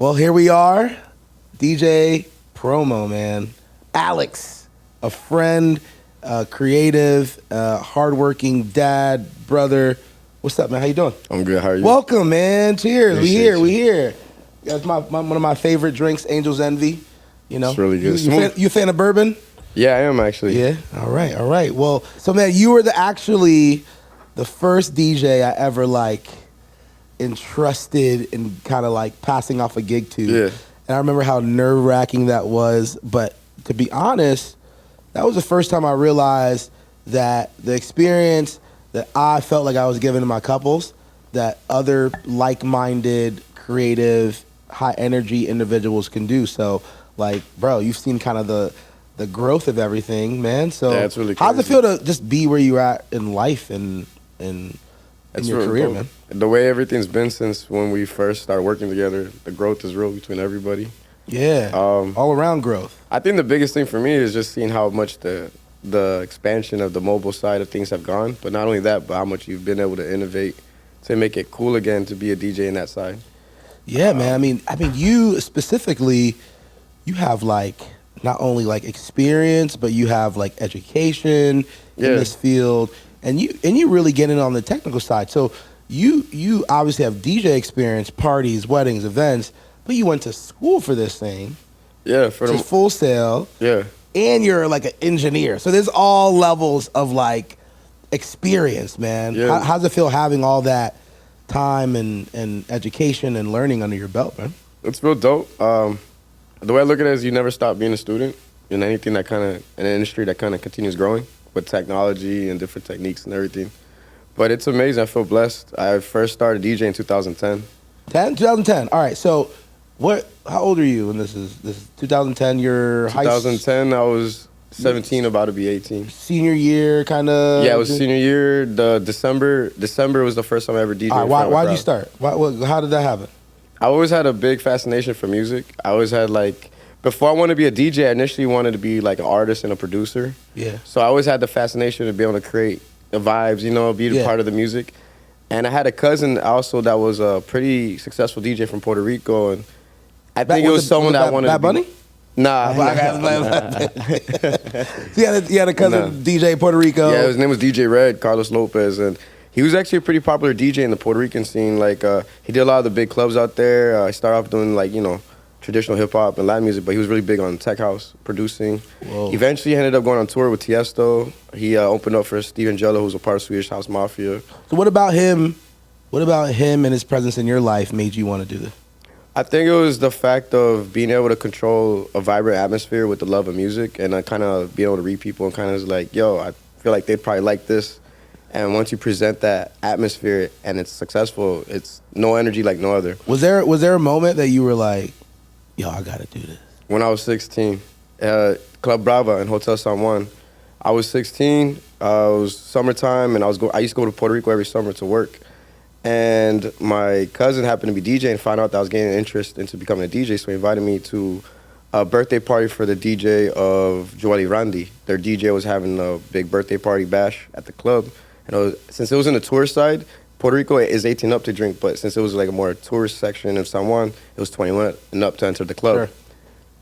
Well, here we are, DJ promo, man. Alex, a friend, creative, hardworking dad, brother. What's up, man? How you doing? I'm good. How are you? Welcome, man. Cheers. Appreciate We here. That's one of my favorite drinks, Angel's Envy. You know, It's really good. You a fan of bourbon? Yeah, I am actually. Yeah. All right. Well, so man, you were actually the first DJ I ever entrusted in kind of passing off a gig to. Yeah. And I remember how nerve-wracking that was. But to be honest, that was the first time I realized that the experience that I felt like I was giving to my couples, that other like-minded, creative, high-energy individuals can do. So, bro, you've seen kind of the growth of everything, man. So yeah, it's really crazy. How does it feel to just be where you're at in life and in your career, dope. man? The way everything's been since when we first started working together, the growth is real between everybody. Yeah, all around growth. I think the biggest thing for me is just seeing how much the expansion of the mobile side of things have gone. But not only that, but how much you've been able to innovate to make it cool again to be a DJ in that side. Yeah, man. I mean, you specifically, you have not only experience, but you have education in this field, and you really get in on the technical side. So you obviously have DJ experience, parties, weddings, events, but you went to school for this thing. Yeah, for Full Sail. Yeah. And you're an engineer. So there's all levels of experience, man. Yeah. How's it feel having all that time and education and learning under your belt, man? It's real dope. The way I look at it is you never stop being a student in anything in an industry that kind of continues growing with technology and different techniques and everything. But it's amazing. I feel blessed. I first started DJing in 2010. 2010. All right. So how old are you? And this is 2010. You're 2010, I was 17, about to be 18. Senior year, kind of. Yeah, it was senior year. The December was the first time I ever DJed. All right, why'd you start? How did that happen? I always had a big fascination for music. I always had before I wanted to be a DJ, I initially wanted to be an artist and a producer. Yeah. So I always had the fascination to be able to create the vibes, be a part of the music. And I had a cousin also that was a pretty successful DJ from Puerto Rico, and I think it was someone that wanted Bad Bunny? Nah. So you had a cousin DJ Puerto Rico. Yeah, his name was DJ Red, Carlos Lopez, and he was actually a pretty popular DJ in the Puerto Rican scene. He did a lot of the big clubs out there. He started off doing traditional hip hop and Latin music, but he was really big on tech house producing. Whoa. Eventually, he ended up going on tour with Tiesto. He opened up for Steve Angelo, who's a part of Swedish House Mafia. So what about him? What about him and his presence in your life made you want to do this? I think it was the fact of being able to control a vibrant atmosphere with the love of music, and kind of being able to read people and kind of I feel like they'd probably like this. And once you present that atmosphere and it's successful, it's no energy like no other. Was there a moment that you were like, yo, I gotta do this? When I was 16, Club Brava in Hotel San Juan. I was 16, it was summertime, and I used to go to Puerto Rico every summer to work. And my cousin happened to be DJing and found out that I was getting an interest into becoming a DJ, so he invited me to a birthday party for the DJ of Joel Randy. Their DJ was having a big birthday party bash at the club. And since it was in the tourist side, Puerto Rico is 18 up to drink, but since it was a more tourist section of San Juan, it was 21 and up to enter the club. Sure.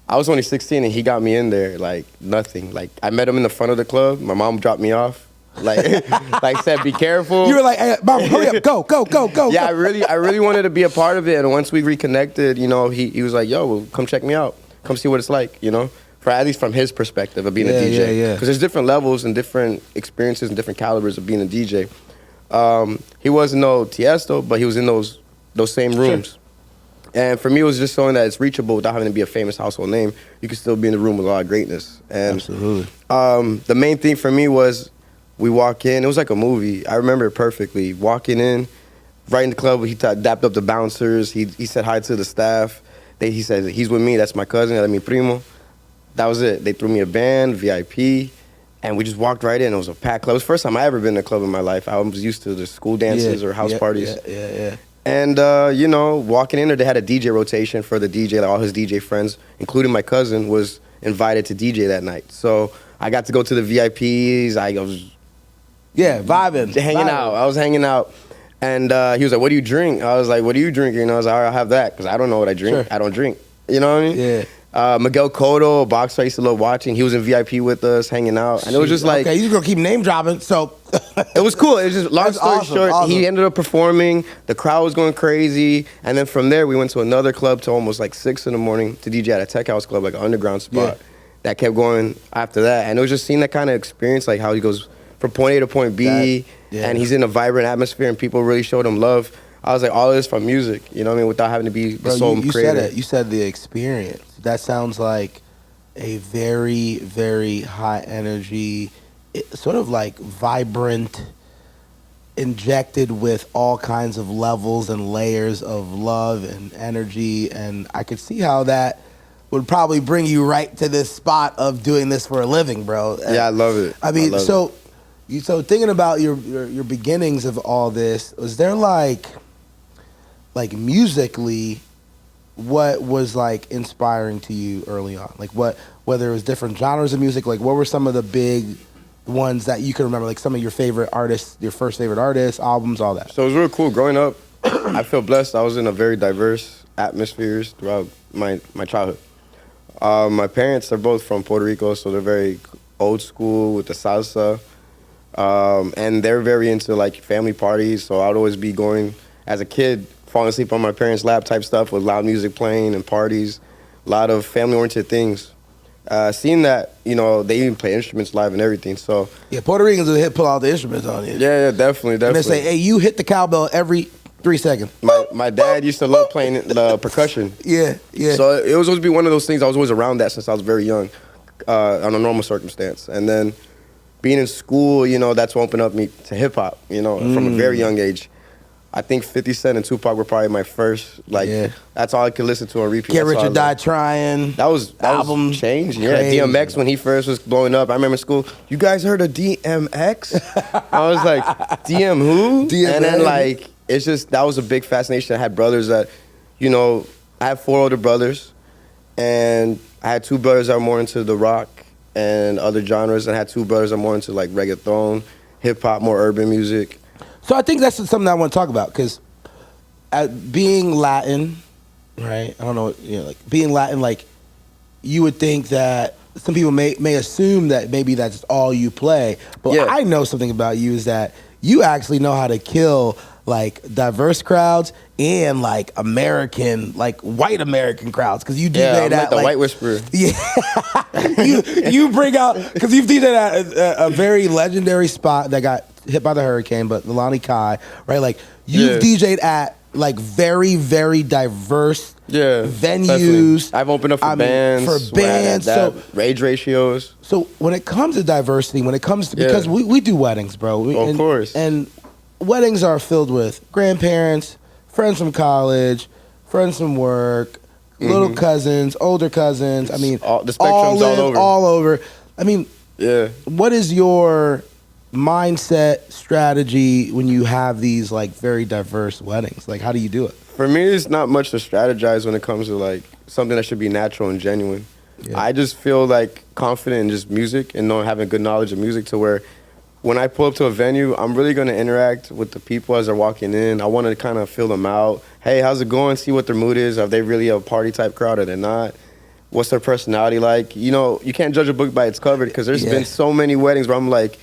I was only 16 and he got me in there nothing. I met him in the front of the club. My mom dropped me off. Said, be careful. You were like, hey, mom, hurry up, go. Yeah, I really wanted to be a part of it. And once we reconnected, he was like, yo, well, come check me out. Come see what it's like, for at least from his perspective of being a DJ. Yeah. Because there's different levels and different experiences and different calibers of being a DJ. He wasn't no Tiesto, but he was in those same rooms. Sure. And for me, it was just showing that it's reachable without having to be a famous household name. You can still be in the room with a lot of greatness. And absolutely. The main thing for me was we walk in. It was like a movie. I remember it perfectly. Walking in, right in the club, he dapped up the bouncers. He said hi to the staff. He said, he's with me. That's my cousin. That's mi primo. That was it. They threw me a band, VIP, and we just walked right in. It was a packed club. It was the first time I ever been in a club in my life. I was used to the school dances or house parties. Yeah. And, walking in there, they had a DJ rotation for the DJ. All his DJ friends, including my cousin, was invited to DJ that night. So I got to go to the VIPs. I was vibing. Hanging out. I was hanging out. And he was like, what do you drink? I was like, what are you drinking? And I was like, all right, I'll have that, because I don't know what I drink. Sure. I don't drink. You know what I mean? Yeah. Miguel Cotto, a boxer I used to love watching. He was in VIP with us, hanging out. And it was just like... Okay, you're going to keep name dropping, so... It was cool. It was just, long story short, awesome. he ended up performing. The crowd was going crazy. And then from there, we went to another club till almost like 6 in the morning to DJ at a tech house club, like an underground spot. That kept going after that. And it was just seeing that kind of experience, like how he goes from point A to point B, and he's in a vibrant atmosphere, and people really showed him love. I was like, all of this from music, you know what I mean, without having to be the sole creator. Said it. You said the experience. That sounds like a very, very high energy, sort of like vibrant, injected with all kinds of levels and layers of love and energy. And I could see how that would probably bring you right to this spot of doing this for a living, bro. Yeah, I love it. I mean, so thinking about your beginnings of all this, was there like musically, what was like inspiring to you early on? Like whether it was different genres of music, like what were some of the big ones that you can remember, like some of your favorite artists, your first favorite artists, albums, all that? So it was real cool. Growing up, I feel blessed. I was in a very diverse atmospheres throughout my childhood. My parents are both from Puerto Rico, so they're very old school with the salsa. And they're very into like family parties, so I'd always be going, as a kid, falling asleep on my parents' lap type stuff with loud music playing and parties, a lot of family-oriented things. Seeing that, you know, they even play instruments live and everything, so... Yeah, Puerto Ricans will pull out the instruments on you. Yeah, definitely. And they say, hey, you hit the cowbell every 3 seconds. My dad used to love playing the percussion. Yeah. So it was always be one of those things, I was always around that since I was very young, on a normal circumstance. And then being in school, you know, that's what opened up me to hip-hop, you know, from a very young age. I think 50 Cent and Tupac were probably my first, that's all I could listen to on repeat. Get Rich or Die Trying. That was album change. Yeah, DMX when he first was blowing up. I remember in school, you guys heard of DMX? I was like, DM who? DMX. And then like, it's just, that was a big fascination. I had brothers that, you know, I have 4 older brothers, and I had 2 brothers that were more into the rock and other genres, and I had 2 brothers that were more into like reggaeton, hip hop, more urban music. So I think that's something I want to talk about, because being Latin, right? I don't know, you know, like being Latin, like you would think that some people may assume that maybe that's all you play, but I know something about you is that you actually know how to kill like diverse crowds and like American, like white American crowds, because you DJ that like the White Whisperer. Yeah, you bring out, because you've DJed at a very legendary spot that got hit by the hurricane, but Lani Kai, right? Like you've DJed at like very, very diverse venues. Definitely. I've opened up for bands. So rage ratios. So when it comes to diversity, when it comes to, because we do weddings, bro. Of course. And weddings are filled with grandparents, friends from college, friends from work, little cousins, older cousins. I mean, the spectrum's all over. I mean, what is your mindset strategy when you have these like very diverse weddings? Like, how do you do it? For me, it's not much to strategize when it comes to like something that should be natural and genuine. I just feel like confident in just music and having good knowledge of music, to where when I pull up to a venue, I'm really going to interact with the people as they're walking in. I want to kind of feel them out. Hey, how's it going? See what their mood is. Are they really a party type crowd or they're not? What's their personality like? You know, you can't judge a book by its cover, because there's been so many weddings where I'm like,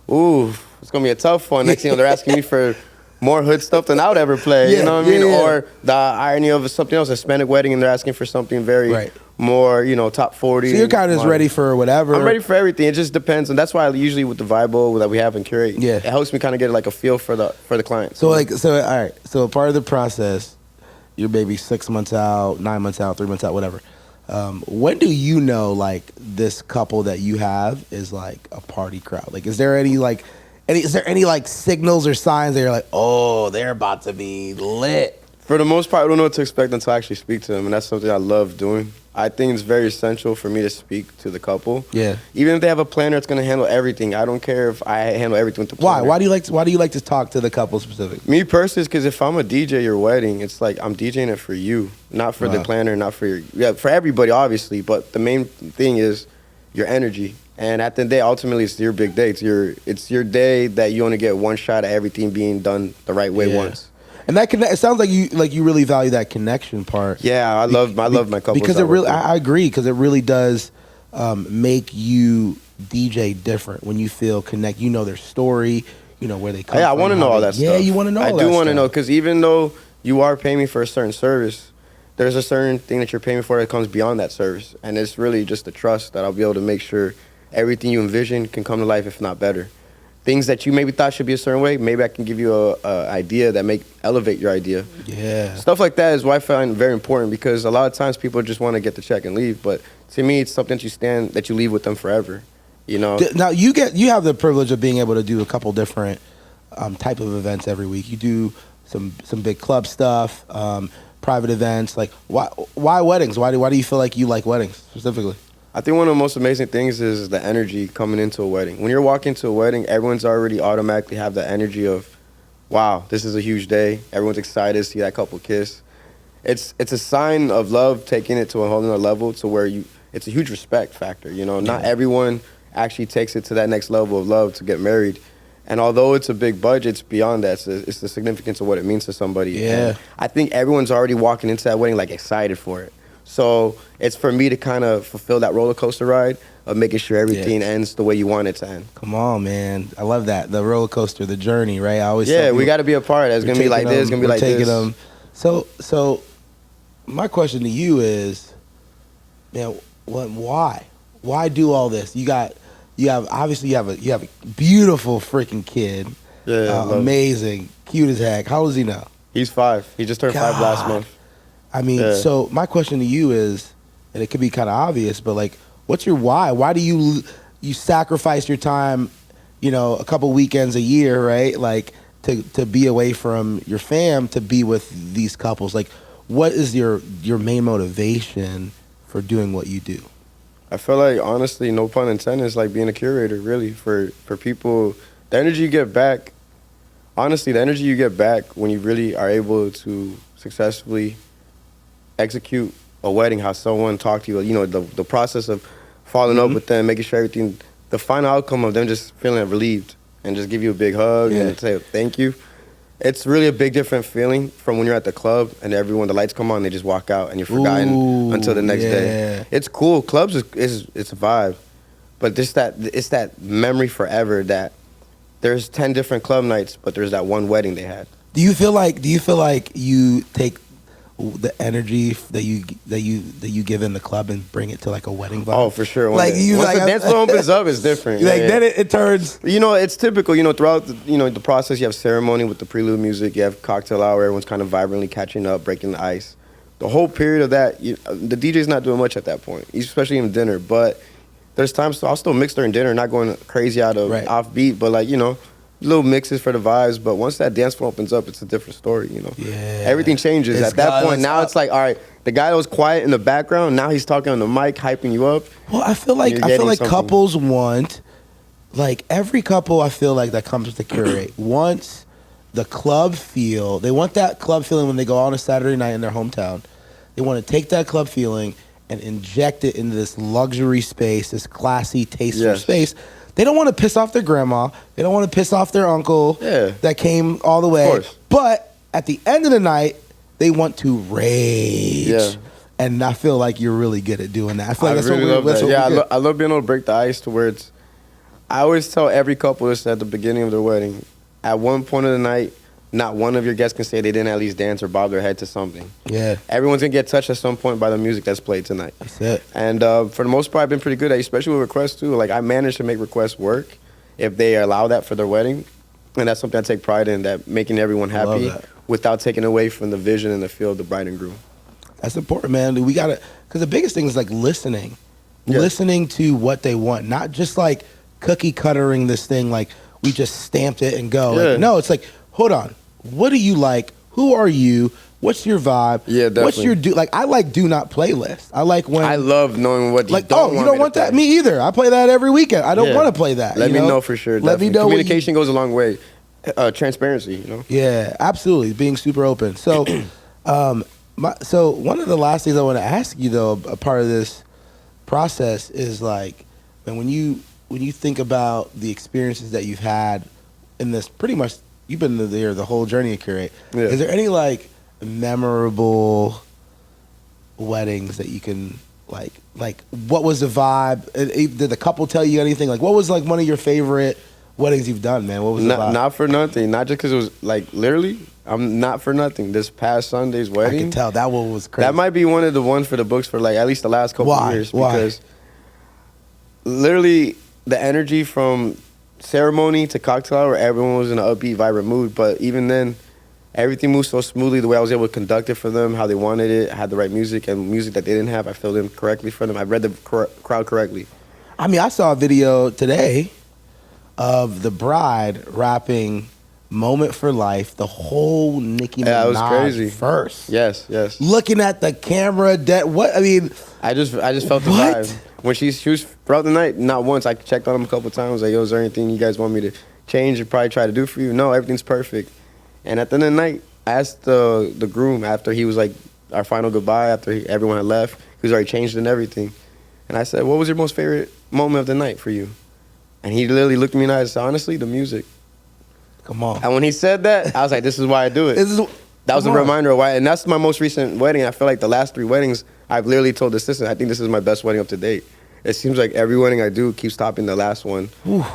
ooh, it's going to be a tough one. Next thing you know, they're asking me for more hood stuff than I would ever play, you know what I mean? Or the irony of something else, a Hispanic wedding, and they're asking for something very more, you know, top 40. So you're kind of just ready for whatever. I'm ready for everything. It just depends, and that's why usually with the Vibe that we have in Curated, it helps me kind of get like a feel for the client. So all right. So part of the process, you're maybe 6 months out, 9 months out, 3 months out, whatever. When do you know like this couple that you have is like a party crowd? Like, is there any signals or signs that you're like, oh, they're about to be lit? For the most part, I don't know what to expect until I actually speak to them, and that's something I love doing. I think it's very essential for me to speak to the couple. Yeah. Even if they have a planner, it's going to handle everything. I don't care if I handle everything with the planner. Why? Why do you like to talk to the couple specifically? Me personally, is because if I'm a DJ your wedding, it's like I'm DJing it for you, not for the planner, not for for everybody, obviously. But the main thing is, your energy. And at the end of the day, ultimately, it's your big day. It's your day that you only get one shot at everything being done the right way once. And that it sounds like you really value that connection part. Yeah, I love my couples. Because it really, I agree, because it really does make you DJ different when you feel connect. You know their story, you know where they come from. Yeah, I want to know all that stuff. Yeah, you want to know all that stuff. I do want to know, because even though you are paying me for a certain service, there's a certain thing that you're paying me for that comes beyond that service. And it's really just the trust that I'll be able to make sure everything you envision can come to life, if not better. Things that you maybe thought should be a certain way, maybe I can give you a idea that elevate your idea. Yeah. Stuff like that is what I find very important, because a lot of times people just want to get the check and leave. But to me, it's something that you leave with them forever. You know. Now you have the privilege of being able to do a couple different type of events every week. You do some big club stuff, private events. Like why weddings? Why do you feel like you like weddings specifically? I think one of the most amazing things is the energy coming into a wedding. When you're walking to a wedding, everyone's already automatically have the energy of, wow, this is a huge day. Everyone's excited to see that couple kiss. It's a sign of love, taking it to a whole nother level, to where it's a huge respect factor. You know, not everyone actually takes it to that next level of love to get married. And although it's a big budget, it's beyond that. It's the significance of what it means to somebody. Yeah. And I think everyone's already walking into that wedding like excited for it. So it's for me to kind of fulfill that roller coaster ride of making sure everything ends the way you want it to end. Come on, man. I love that. The roller coaster, the journey, right? I always tell people, we got to be a part. It's going to be like this, it's going to be like this. So my question to you is, man, why? Why do all this? You have a beautiful freaking kid. Yeah, amazing, cute as heck. How old is he now? He's 5. He just turned 5 last month. I mean, so my question to you is, and it could be kind of obvious, but like, what's your why? Why do you sacrifice your time, you know, a couple weekends a year, right? Like to be away from your fam, to be with these couples. Like, what is your main motivation for doing what you do? I feel like, honestly, no pun intended, it's like being a curator, really, for people. The energy you get back, honestly, the energy you get back when you really are able to successfully execute a wedding, how someone talked to you, you know, the process of following up with them, making sure everything, the final outcome of them just feeling relieved and just give you a big hug and say thank you. It's really a big different feeling from when you're at the club and the lights come on, they just walk out and you're forgotten until the next day. It's cool. Clubs it's a vibe, but it's that memory forever that there's 10 different club nights, but there's that one wedding they had. Do you feel like you take the energy that you give in the club and bring it to like a wedding vibe? Oh, for sure. Like you, once like, the dance floor opens up, it's different. Like then it turns. You know, it's typical. You know, throughout the process, you have ceremony with the prelude music. You have cocktail hour. Everyone's kind of vibrantly catching up, breaking the ice. The whole period of that, the DJ's not doing much at that point, especially in dinner. But there's times I'll still mix during dinner, not going crazy out of offbeat, but like, you know, little mixes for the vibes. But once that dance floor opens up, it's a different story, you know. Yeah. Everything changes. At that point, now it's like, all right, the guy that was quiet in the background, now he's talking on the mic, hyping you up. Well, I feel like couples want, like every couple I feel like that comes to Curate wants the club feel. They want that club feeling when they go out on a Saturday night in their hometown. They want to take that club feeling and inject it into this luxury space, this classy, tasteful space. They don't want to piss off their grandma. They don't want to piss off their uncle that came all the way. Of course. But at the end of the night, they want to rage. Yeah. And I feel like you're really good at doing that. I feel like that's really what we're love that. I love being able to break the ice to where it's... I always tell every couple this at the beginning of their wedding. At one point of the night, not one of your guests can say they didn't at least dance or bob their head to something. Yeah. Everyone's going to get touched at some point by the music that's played tonight. That's it. And for the most part, I've been pretty good at it, especially with requests, too. Like, I managed to make requests work if they allow that for their wedding. And that's something I take pride in, that making everyone happy without taking away from the vision and the feel of the bride and groom. That's important, man. We got to, because the biggest thing is like listening. Yeah. Listening to what they want, not just like cookie cuttering this thing like we just stamped it and go. Yeah. Like, no, it's like, hold on. What do you like? Who are you? What's your vibe? Yeah, definitely. What's your like? I like do not playlist. I like when I love knowing what you like. Don't you don't want that? Me either. I play that every weekend. I don't want to play that. Let me know for sure. Let me know. Communication goes a long way. Transparency, you know. Yeah, absolutely. Being super open. So, so one of the last things I want to ask you though, a part of this process is like, And when you think about the experiences that you've had in this, pretty much you've been there the whole journey of Curate. Yeah. Is there any like memorable weddings that you can like what was the vibe? Did the couple tell you anything? Like what was like one of your favorite weddings you've done, man? What was the vibe? Not for nothing. Not just because it was like literally. I'm not for nothing. This past Sunday's wedding. I can tell that one was crazy. That might be one of the ones for the books for like at least the last couple of years. Because literally the energy from ceremony to cocktail hour, everyone was in an upbeat, vibrant mood. But even then, everything moved so smoothly. The way I was able to conduct it for them, how they wanted it, I had the right music and music that they didn't have. I filled in correctly for them. I read the crowd correctly. I mean, I saw a video today of the bride rapping "Moment for Life," the whole Nicki Minaj it was crazy. verse. Yes. Looking at the camera, what I mean, I just felt the What? vibe. When she was throughout the night, not once. I checked on them a couple times. Like, yo, is there anything you guys want me to change or probably try to do for you? No, everything's perfect. And at the end of the night, I asked the groom after he was like our final goodbye, after everyone had left, he was already changed and everything. And I said, what was your most favorite moment of the night for you? And he literally looked at me and I said, honestly, the music. come on. And when he said that, I was like, this is why I do it. That was a reminder of why. And that's my most recent wedding. I feel like the last 3 weddings, I've literally told the assistant, I think this is my best wedding up to date. It seems like every wedding I do keeps topping the last one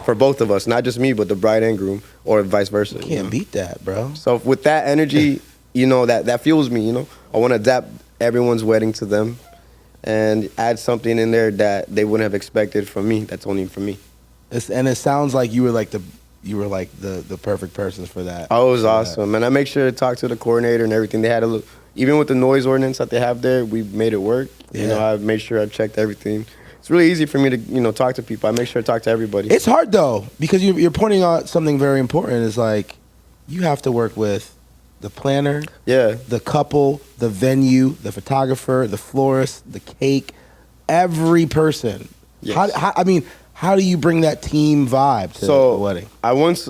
for both of us. Not just me, but the bride and groom, or vice versa. You can't beat that, bro. So with that energy, you know, that fuels me, you know. I want to adapt everyone's wedding to them and add something in there that they wouldn't have expected from me. That's only for me. And it sounds like you were like the perfect person for that. Oh, it was awesome. And I make sure to talk to the coordinator and everything. They had even with the noise ordinance that they have there, we made it work. Yeah. You know, I made sure I checked everything. It's really easy for me to, you know, talk to people. I make sure to talk to everybody. It's hard though, because you're pointing out something very important. Is like you have to work with the planner, the couple, the venue, the photographer, the florist, the cake, every person. Yes. How do you bring that team vibe to the wedding? I once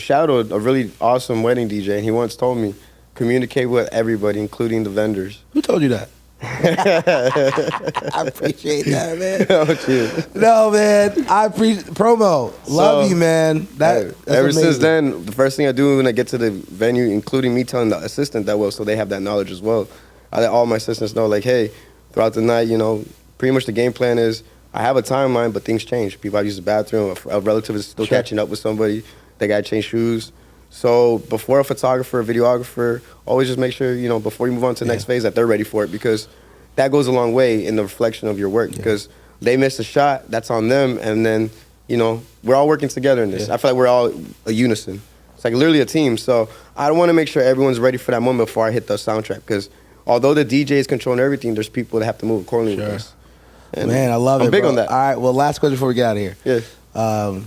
shadowed a really awesome wedding DJ, and he once told me, communicate with everybody, including the vendors. Who told you that? I appreciate that, man. Oh, cheers. No, man. I appreciate promo. Love you, man. That's ever amazing. since then, the first thing I do when I get to the venue, including me telling the assistant that so they have that knowledge as well. I let all my assistants know, like, hey, throughout the night, you know, pretty much the game plan is I have a timeline, but things change. People have to use the bathroom. A relative is still catching up with somebody. They got to change shoes. So before a photographer, a videographer, always just make sure, you know, before you move on to the next phase that they're ready for it, because that goes a long way in the reflection of your work, because they missed a shot, that's on them, and then, you know, we're all working together in this. I feel like we're all a unison. It's like literally a team. So I want to make sure everyone's ready for that moment before I hit the soundtrack, because although the DJ is controlling everything, there's people that have to move accordingly with us. And man, I love it, I'm big bro. on that. All right, well, last question before we get out of here. Yeah.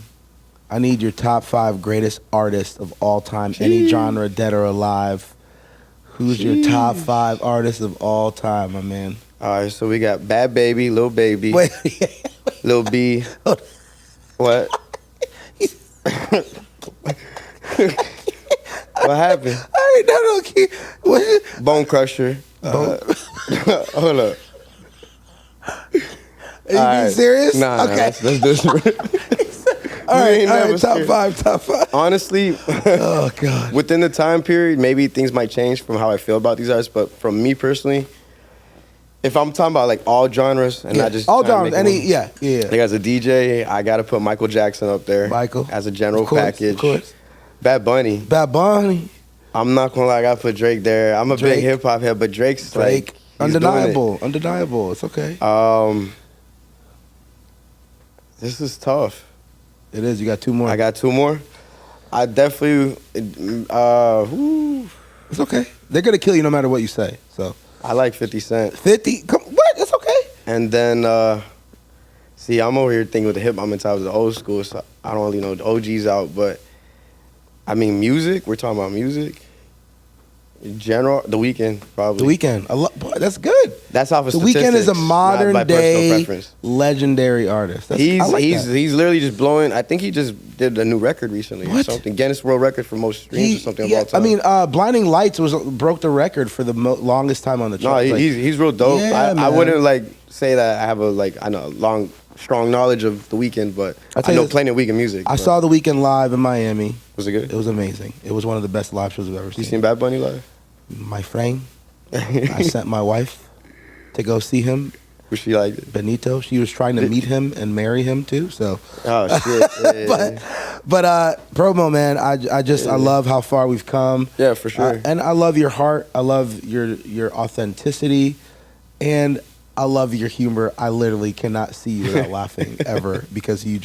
I need your top 5 greatest artists of all time, any genre, dead or alive. Who's your top 5 artists of all time, my man? All right, so we got Bad Baby, Lil Baby, Wait. Lil B. What? What happened? All right, no, keep. What? Bone Crusher. Hold up. Are you being serious? Nah, okay. That's different. All right, top 5. Honestly, oh God. Within the time period, maybe things might change from how I feel about these artists, but from me personally, if I'm talking about like all genres and not just all genres, like as a DJ, I gotta put Michael Jackson up there. Michael, as a general package. Of course. Bad Bunny. I'm not gonna lie, I gotta put Drake there. I'm a big hip hop head, but Drake's like undeniable. It's okay. This is tough. It is. You got 2 more. I got 2 more. I definitely. It's okay. They're gonna kill you no matter what you say. So I like 50 Cent. 50. What? It's okay. And then, see, I'm over here thinking with the hip hop mentality of the old school, so I don't really know the OGs out, but I mean, music. We're talking about music. In general, The Weeknd probably. The Weeknd. Boy, that's good. That's off of The statistics. Weeknd is a modern by day preference. legendary artist. He's that. he's literally just blowing. I think he just did a new record recently or something. Guinness World Record for most streams or something of all time. I mean, Blinding Lights broke the record for the longest time on the chart. No, he's real dope. Yeah, I wouldn't like say that I have a long strong knowledge of the Weeknd, but I know plenty of Weeknd music. I saw the Weeknd live in Miami. Was it good? It was amazing. It was one of the best live shows I've ever seen. You seen Bad Bunny live? My friend, I sent my wife to go see him. Was she like it? Benito. She was trying to meet him and marry him too. So. Oh shit. but promo man, I love how far we've come. Yeah, for sure. And I love your heart. I love your authenticity, and I love your humor. I literally cannot see you without laughing ever because you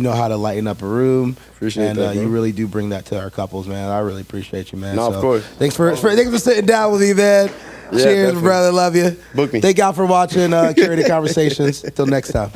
know how to lighten up a room. Appreciate that, bro. You really do bring that to our couples, man. I really appreciate you, man. No, of course. Thanks for sitting down with me, man. Yeah, Cheers, definitely. brother. Love you. Book me. Thank y'all for watching Curated Conversations. Until next time.